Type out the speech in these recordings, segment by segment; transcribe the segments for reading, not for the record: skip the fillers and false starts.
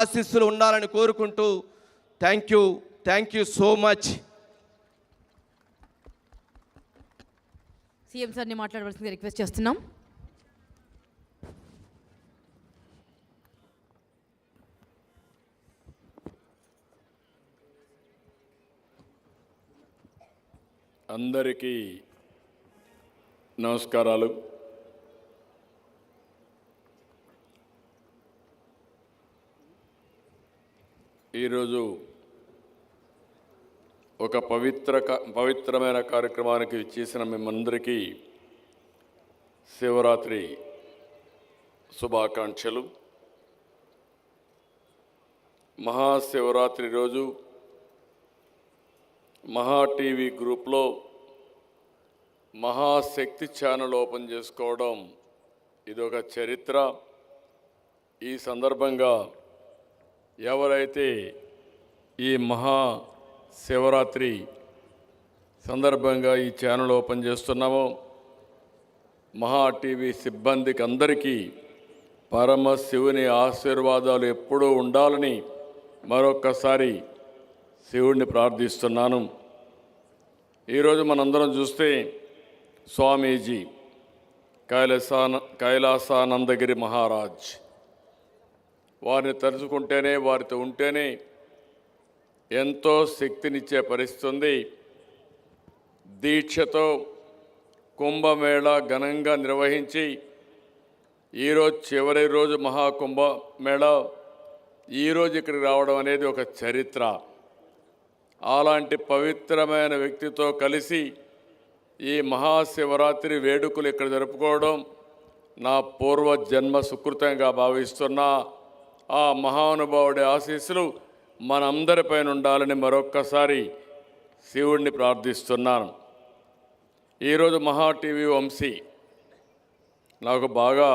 ఆశీస్సులు ఉండాలని కోరుకుంటూ thank you so much. CM సార్ని మాట్లాడవలసింది రిక్వెస్ట్ చేస్తున్నాం. అందరికీ నమస్కారాలు. ఈరోజు ఒక పవిత్రమైన కార్యక్రమానికి చేసిన మేమందరికీ శివరాత్రి శుభాకాంక్షలు. మహాశివరాత్రి రోజు మహా టీవీ గ్రూప్లో మహాశక్తి ఛానల్ ఓపెన్ చేసుకోవడం ఇదొక చరిత్ర. ఈ సందర్భంగా ఎవరైతే ఈ మహా శివరాత్రి సందర్భంగా ఈ ఛానల్ ఓపెన్ చేస్తున్నామో మహా టీవీ సిబ్బందికి అందరికీ పరమశివుని ఆశీర్వాదాలు ఎప్పుడూ ఉండాలని మరొక్కసారి శివుడిని ప్రార్థిస్తున్నాను. ఈరోజు మనందరం చూస్తే స్వామీజీ కైలాసానందగిరి మహారాజ్ వారిని తలుచుకుంటేనే వారితో ఉంటేనే ఎంతో శక్తినిచ్చే పరిస్థితి ఉంది. దీక్షతో కుంభమేళా ఘనంగా నిర్వహించి ఈరోజు చివరి రోజు మహాకుంభమేళా ఈరోజు ఇక్కడికి రావడం అనేది ఒక చరిత్ర. అలాంటి పవిత్రమైన వ్యక్తితో కలిసి ఈ మహాశివరాత్రి వేడుకలు ఇక్కడ జరుపుకోవడం నా పూర్వజన్మ సుకృతంగా భావిస్తున్నా. ఆ మహానుభావుడి ఆశీస్సులు మనందరిపైన ఉండాలని మరొక్కసారి శివుడిని ప్రార్థిస్తున్నాను. ఈరోజు మహా టీవీ వంశీ నాకు బాగా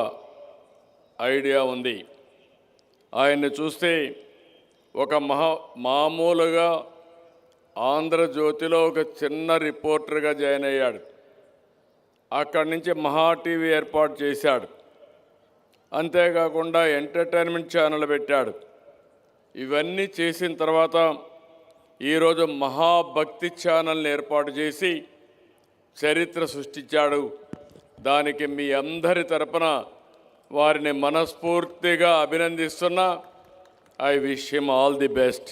ఐడియా ఉంది. ఆయన్ని చూస్తే ఒక మామూలుగా ఆంధ్రజ్యోతిలో ఒక చిన్న రిపోర్టర్గా జాయిన్ అయ్యాడు. అక్కడి నుంచి మహా టీవీ ఏర్పాటు చేశాడు. అంతేకాకుండా ఎంటర్టైన్మెంట్ ఛానల్ పెట్టాడు. ఇవన్నీ చేసిన తర్వాత ఈరోజు మహాభక్తి ఛానల్ని ఏర్పాటు చేసి చరిత్ర సృష్టించాడు. దానికి మీ అందరి తరపున వారిని మనస్ఫూర్తిగా అభినందిస్తున్నా. I wish him all the best.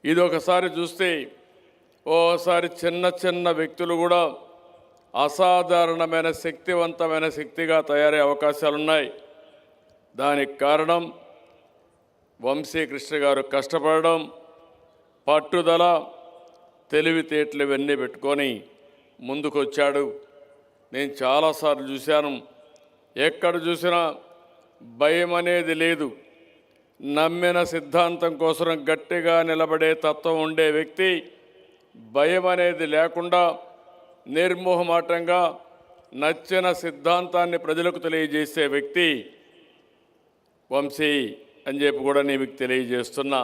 ఇది ఒకసారి చూస్తే ఓసారి చిన్న వ్యక్తులు కూడా అసాధారణమైన శక్తివంతమైన శక్తిగా తయారయ్యే అవకాశాలున్నాయి. దానికి కారణం వంశీకృష్ణ గారు కష్టపడడం, పట్టుదల, తెలివితేటలు ఇవన్నీ పెట్టుకొని ముందుకొచ్చాడు. నేను చాలాసార్లు చూశాను. ఎక్కడ చూసినా భయం అనేది లేదు. నమ్మిన సిద్ధాంతం కోసం గట్టిగా నిలబడే తత్వం ఉండే వ్యక్తి, భయం అనేది లేకుండా నిర్మోహమాటంగా నచ్చిన సిద్ధాంతాన్ని ప్రజలకు తెలియజేసే వ్యక్తి వంశీ అని చెప్పి కూడా నేను తెలియజేస్తున్నా.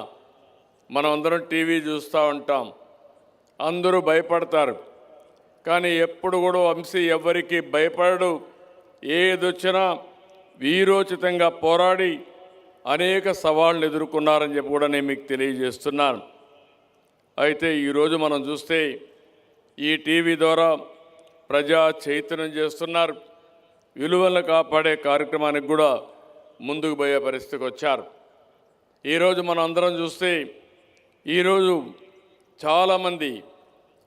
మనం అందరం టీవీ చూస్తూ ఉంటాం, అందరూ భయపడతారు. కానీ ఎప్పుడు కూడా వంశీ ఎవరికి భయపడడు. ఏదొచ్చినా వీరోచితంగా పోరాడి అనేక సవాళ్ళను ఎదుర్కొన్నారని చెప్పి కూడా నేను మీకు తెలియజేస్తున్నాను. అయితే ఈరోజు మనం చూస్తే ఈ టీవీ ద్వారా ప్రజా చైతన్యం చేస్తున్నారు. విలువలను కాపాడే కార్యక్రమానికి కూడా ముందుకు పోయే పరిస్థితికి వచ్చారు. ఈరోజు మనం అందరం చూస్తే ఈరోజు చాలామంది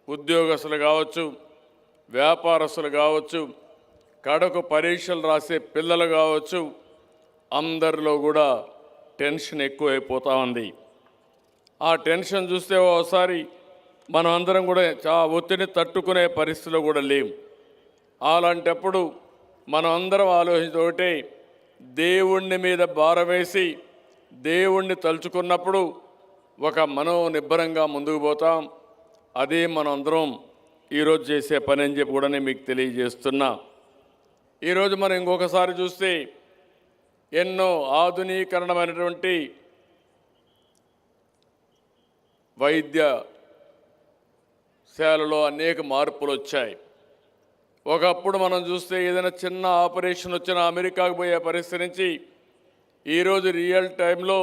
ఉద్యోగస్తులు కావచ్చు, వ్యాపారస్తులు కావచ్చు, కడకు పరీక్షలు రాసే పిల్లలు కావచ్చు, అందరిలో కూడా టెన్షన్ ఎక్కువైపోతూ ఉంది. ఆ టెన్షన్ చూస్తే ఓసారి మనం అందరం కూడా ఒత్తిడిని తట్టుకునే పరిస్థితిలో కూడా లేవు. అలాంటప్పుడు మనం అందరం ఆలోచించే దేవుణ్ణి మీద భారం వేసి దేవుణ్ణి తలుచుకున్నప్పుడు ఒక మనోనిబ్బరంగా ముందుకు పోతాం. అదే మనం అందరం ఈరోజు చేసే పని అని చెప్పి కూడా నేను మీకు తెలియజేస్తున్నా. ఈరోజు మనం ఇంకొకసారి చూస్తే ఎన్నో ఆధునీకరణమైనటువంటి వైద్యశాలలో అనేక మార్పులు వచ్చాయి. ఒకప్పుడు మనం చూస్తే ఏదైనా చిన్న ఆపరేషన్ వచ్చినా అమెరికాకు పోయే పరిస్థితి నుంచి ఈరోజు రియల్ టైంలో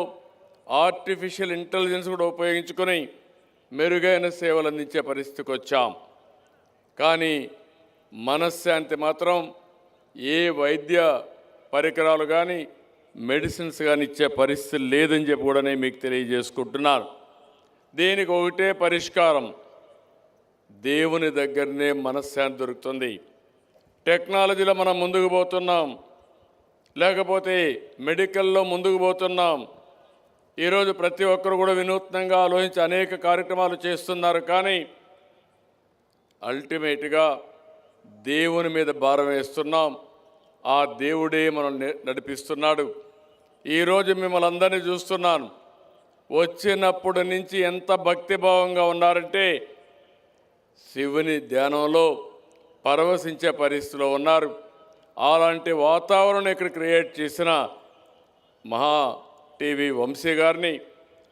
ఆర్టిఫిషియల్ ఇంటెలిజెన్స్ కూడా ఉపయోగించుకొని మెరుగైన సేవలు అందించే పరిస్థితికి వచ్చాం. కానీ మనశ్శాంతి మాత్రం ఏ వైద్య పరికరాలు కానీ మెడిసిన్స్ కానీ ఇచ్చే పరిస్థితి లేదని చెప్పి కూడా నేను మీకు తెలియజేసుకుంటున్నాను. దీనికి ఒకటే పరిష్కారం, దేవుని దగ్గరనే మనశ్శాంతి దొరుకుతుంది. టెక్నాలజీలో మనం ముందుకు పోతున్నాం, లేకపోతే మెడికల్లో ముందుకు పోతున్నాం. ఈరోజు ప్రతి ఒక్కరు కూడా వినూత్నంగా ఆలోచించి అనేక కార్యక్రమాలు చేస్తున్నారు. కానీ అల్టిమేట్గా దేవుని మీద భారం వేస్తున్నాం. ఆ దేవుడే మనం నడిపిస్తున్నాడు. ఈరోజు మిమ్మల్ని అందరినీ చూస్తున్నాను. వచ్చినప్పటి నుంచి ఎంత భక్తిభావంగా ఉన్నారంటే శివుని ధ్యానంలో పరవశించే పరిస్థితిలో ఉన్నారు. అలాంటి వాతావరణం ఇక్కడ క్రియేట్ చేసిన మహా టీవీ వంశీ గారిని,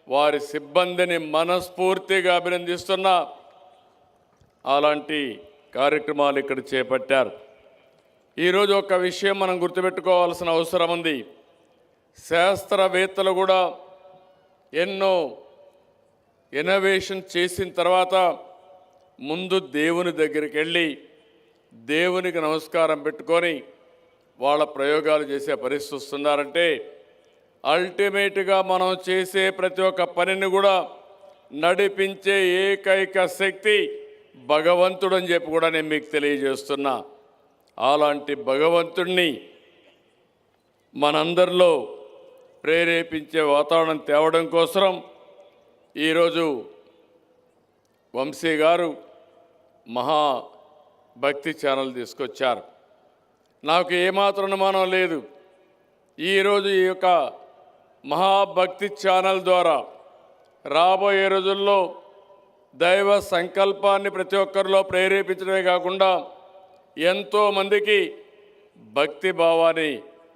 వారి సిబ్బందిని మనస్ఫూర్తిగా అభినందిస్తున్నా. అలాంటి కార్యక్రమాలు ఇక్కడ చేపట్టారు. ఈరోజు ఒక విషయం మనం గుర్తుపెట్టుకోవాల్సిన అవసరం ఉంది. శాస్త్రవేత్తలు కూడా ఎన్నో ఇన్నోవేషన్ చేసిన తర్వాత ముందు దేవుని దగ్గరికి వెళ్ళి దేవునికి నమస్కారం పెట్టుకొని వాళ్ళ ప్రయోగాలు చేసే పరిస్థితి వస్తున్నారంటే అల్టిమేట్గా మనం చేసే ప్రతి ఒక్క పనిని కూడా నడిపించే ఏకైక శక్తి భగవంతుడు అని చెప్పి కూడా నేను మీకు తెలియజేస్తున్నా. అలాంటి భగవంతుడిని మనందరిలో ప్రేరేపించే వాతావరణం తేవడం కోసం ఈరోజు వంశీ గారు మహా భక్తి ఛానల్ తీసుకొచ్చారు. నాకు ఏమాత్రం అనుమానం లేదు, ఈరోజు ఈ యొక్క మహాభక్తి ఛానల్ ద్వారా రాబోయే రోజుల్లో దైవ సంకల్పాన్ని ప్రతి ఒక్కరిలో ప్రేరేపించడమే కాకుండా ఎంతోమందికి భక్తి భావాన్ని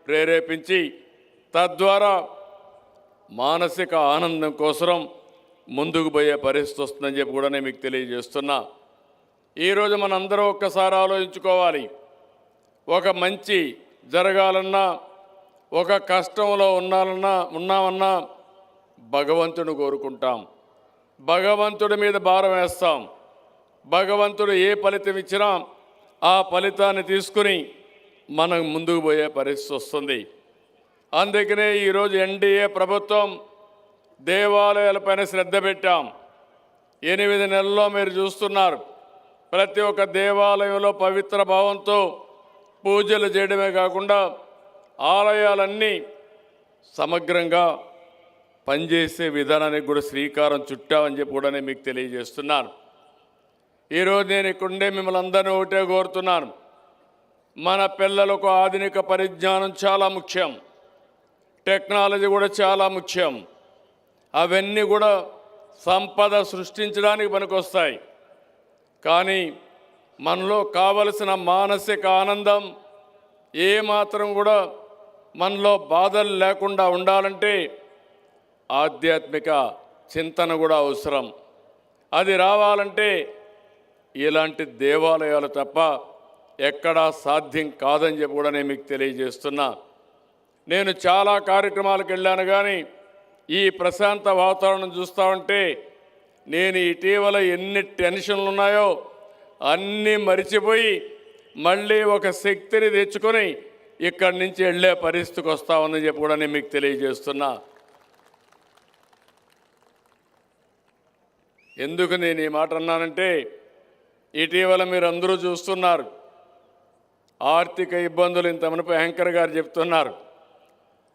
ప్రేరేపించి తద్వారా మానసిక ఆనందం కోసం ముందుకు పోయే పరిస్థితి వస్తుందని చెప్పి కూడా నేను మీకు తెలియజేస్తున్నా. ఈరోజు మనందరం ఒక్కసారి ఆలోచించుకోవాలి. ఒక మంచి జరగాలన్నా, ఒక కష్టంలో ఉన్నామన్నా భగవంతుని కోరుకుంటాం. భగవంతుడి మీద భారం వేస్తాం. భగవంతుడు ఏ ఫలితం ఇచ్చినా ఆ ఫలితాన్ని తీసుకుని మనం ముందుకు పోయే పరిస్థితి వస్తుంది. అందుకనే ఈరోజు ఎన్డీఏ ప్రభుత్వం దేవాలయాలపైన శ్రద్ధ పెట్టాం. 8 నెలల్లో మీరు చూస్తున్నారు, ప్రతి ఒక్క దేవాలయంలో పవిత్ర భావంతో పూజలు చేయడమే కాకుండా ఆలయాలన్నీ సమగ్రంగా పనిచేసే విధానానికి కూడా శ్రీకారం చుట్టామని చెప్పి కూడా నేను మీకు తెలియజేస్తున్నాను. ఈరోజు నేను ఇక్కడుండే మిమ్మల్ని అందరినీ ఒకటే కోరుతున్నాను, మన పిల్లలకు ఆధునిక పరిజ్ఞానం చాలా ముఖ్యం, టెక్నాలజీ కూడా చాలా ముఖ్యం. అవన్నీ కూడా సంపద సృష్టించడానికి పనికొస్తాయి. కానీ మనలో కావలసిన మానసిక ఆనందం ఏమాత్రం కూడా మనలో బాధలు లేకుండా ఉండాలంటే ఆధ్యాత్మిక చింతన కూడా అవసరం. అది రావాలంటే ఇలాంటి దేవాలయాలు తప్ప ఎక్కడా సాధ్యం కాదని చెప్పి కూడా నేను మీకు తెలియజేస్తున్నా. నేను చాలా కార్యక్రమాలకు వెళ్ళాను, కానీ ఈ ప్రశాంత వాతావరణం చూస్తూ ఉంటే నేను ఇటీవల ఎన్ని టెన్షన్లు ఉన్నాయో అన్నీ మరిచిపోయి మళ్ళీ ఒక శక్తిని తెచ్చుకొని ఇక్కడి నుంచి వెళ్ళే పరిస్థితికి వస్తా ఉందని చెప్పి కూడా నేను మీకు తెలియజేస్తున్నా. ఎందుకు నేను ఈ మాట అన్నానంటే, ఇటీవల మీరు అందరూ చూస్తున్నారు, ఆర్థిక ఇబ్బందులు ఇంత మునుపు యాంకర్ గారు చెప్తున్నారు.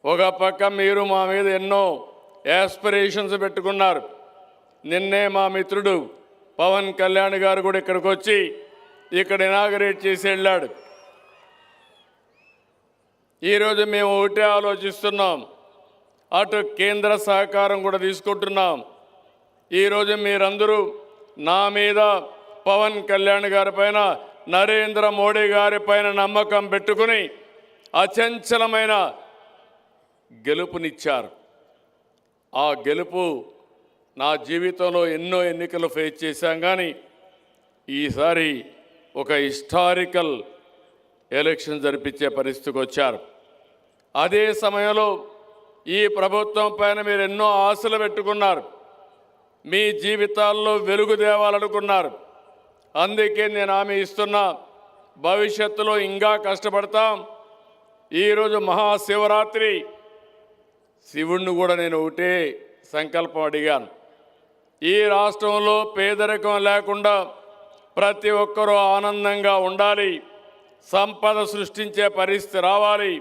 ఒక పక్క మీరు మా మీద ఎన్నో యాస్పిరేషన్స్ పెట్టుకున్నారు. నిన్నే మా మిత్రుడు పవన్ కళ్యాణ్ గారు కూడా ఇక్కడికి వచ్చి ఇక్కడ ఇనాగరేట్ చేసి వెళ్ళాడు. ఈరోజు మేము ఒకటే ఆలోచిస్తున్నాం, అటు కేంద్ర సహకారం కూడా తీసుకుంటున్నాం. ఈరోజు మీరందరూ నా మీద, పవన్ కళ్యాణ్ గారి పైన, నరేంద్ర మోడీ గారి పైన నమ్మకం పెట్టుకుని అచంచలమైన గెలుపునిచ్చారు. ఆ గెలుపు నా జీవితంలో ఎన్నో ఎన్నికలు ఫేస్ చేశాం, కానీ ఈసారి ఒక హిస్టారికల్ ఎలక్షన్ జరిపించే పరిస్థితికి వచ్చారు. అదే సమయంలో ఈ ప్రభుత్వం పైన మీరు ఎన్నో ఆశలు పెట్టుకున్నారు, మీ జీవితాల్లో వెలుగు తేవాలనుకున్నారు. అందుకే నేను హామీ ఇస్తున్నా, భవిష్యత్తులో ఇంకా కష్టపడతాం. ఈరోజు మహాశివరాత్రి, శివుణ్ణి కూడా నేను ఒకటే సంకల్పం అడిగాను. ఈ రాష్ట్రంలో పేదరికం లేకుండా ప్రతి ఒక్కరూ ఆనందంగా ఉండాలి, సంపద సృష్టించే పరిస్థితి రావాలి,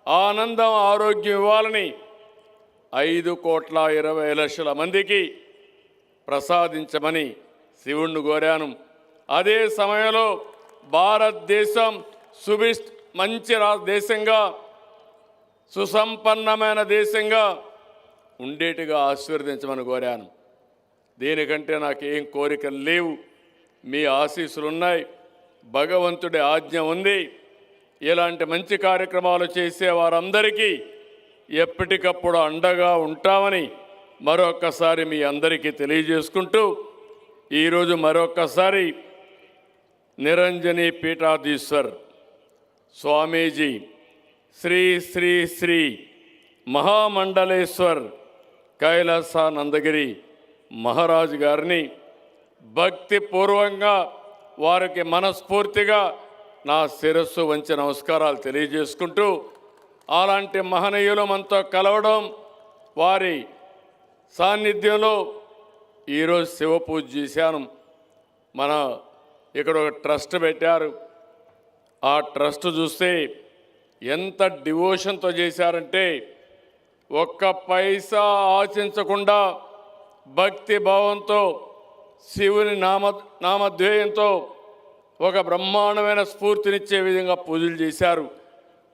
ఆనందం ఆరోగ్యం ఇవ్వాలని 5,20,00,000 మందికి ప్రసాదించమని శివుణ్ణి కోరాను. అదే సమయంలో భారతదేశం మంచి దేశంగా, సుసంపన్నమైన దేశంగా ఉండేట్టుగా ఆశీర్వదించమని కోరాను. దీనికంటే నాకేం కోరికలు లేవు, మీ ఆశీస్సులు ఉన్నాయి, భగవంతుడి ఆజ్ఞ ఉంది. ఇలాంటి మంచి కార్యక్రమాలు చేసే వారందరికీ ఎప్పటికప్పుడు అండగా ఉంటామని మరొక్కసారి మీ అందరికీ తెలియజేసుకుంటూ, ఈరోజు మరొక్కసారి నిరంజని పీఠాధీశ్వర్ స్వామీజీ శ్రీ శ్రీ శ్రీ మహామండలేశ్వర్ కైలాసానందగిరి మహారాజు గారిని భక్తిపూర్వంగా, వారికి మనస్ఫూర్తిగా నా శిరస్సు వంచి నమస్కారాలు తెలియజేసుకుంటూ, అలాంటి మహనీయులు మనతో కలవడం, వారి సాన్నిధ్యంలో ఈరోజు శివ పూజ చేశాను. మన ఇక్కడ ఒక ట్రస్ట్ పెట్టారు. ఆ ట్రస్ట్ చూస్తే ఎంత డివోషన్తో చేశారంటే, ఒక్క పైసా ఆశించకుండా భక్తి భావంతో, శివుని నామధ్యేయంతో ఒక బ్రహ్మాండమైన స్ఫూర్తినిచ్చే విధంగా పూజలు చేశారు.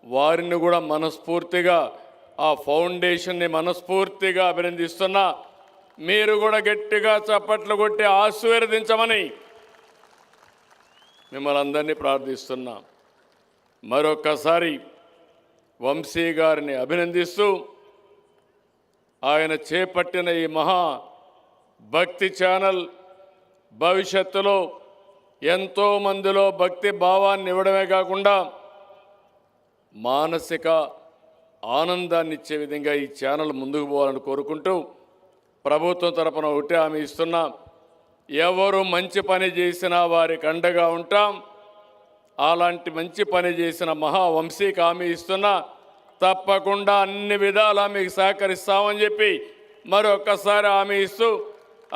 వారిని కూడా మనస్ఫూర్తిగా, ఆ ఫౌండేషన్ని మనస్ఫూర్తిగా అభినందిస్తున్నా. మీరు కూడా గట్టిగా చప్పట్లు కొట్టి ఆశీర్వదించమని మిమ్మల్ని అందరినీ ప్రార్థిస్తున్నా. మరొక్కసారి వంశీ గారిని అభినందిస్తూ, ఆయన చేపట్టిన ఈ మహా భక్తి ఛానల్ భవిష్యత్తులో ఎంతో మందిలో భక్తి భావాన్ని ఇవ్వడమే కాకుండా మానసిక ఆనందాన్ని ఇచ్చే విధంగా ఈ ఛానల్ ముందుకు పోవాలని కోరుకుంటూ, ప్రభుత్వం తరపున ఒకటే హామీ ఇస్తున్నా, ఎవరు మంచి పని చేసినా వారికి అండగా ఉంటాం. అలాంటి మంచి పని చేసిన మహావంశీకి హామీ ఇస్తున్నా, తప్పకుండా అన్ని విధాలా మీకు సహకరిస్తామని చెప్పి మరొక్కసారి హామీ ఇస్తూ,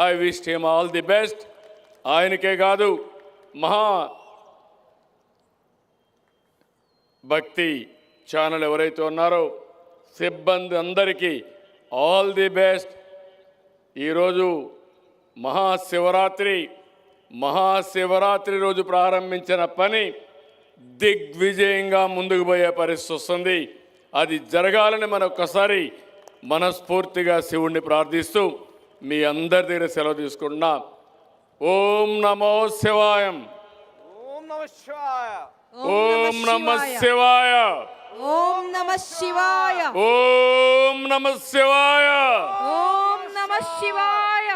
I wish him all the best. ఆయనకే కాదు, మహా భక్తి ఛానల్ ఎవరైతే ఉన్నారో సిబ్బంది అందరికీ ఆల్ ది బెస్ట్. ఈరోజు మహాశివరాత్రి రోజు ప్రారంభించిన పని దిగ్విజయంగా ముందుకు పోయే పరిస్థితి వస్తుంది. అది జరగాలని మరొకసారి మనస్ఫూర్తిగా శివుణ్ణి ప్రార్థిస్తూ మీ అందరి దగ్గర సెలవు తీసుకుంటున్నా. ఓం నమో శివాయం. ఓం నమః శివాయ. ఓం నమః శివాయ. ఓం నమః శివాయ. ఓం నమః శివాయ. ఓం నమః శివాయ.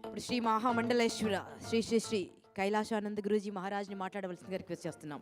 ఇప్పుడు శ్రీ మహామండలేశ్వర శ్రీ శ్రీ శ్రీ కైలాసానంద గురూజీ మహారాజ్ని మాట్లాడవలసిందిగా రిక్వెస్ట్ చేస్తున్నాం.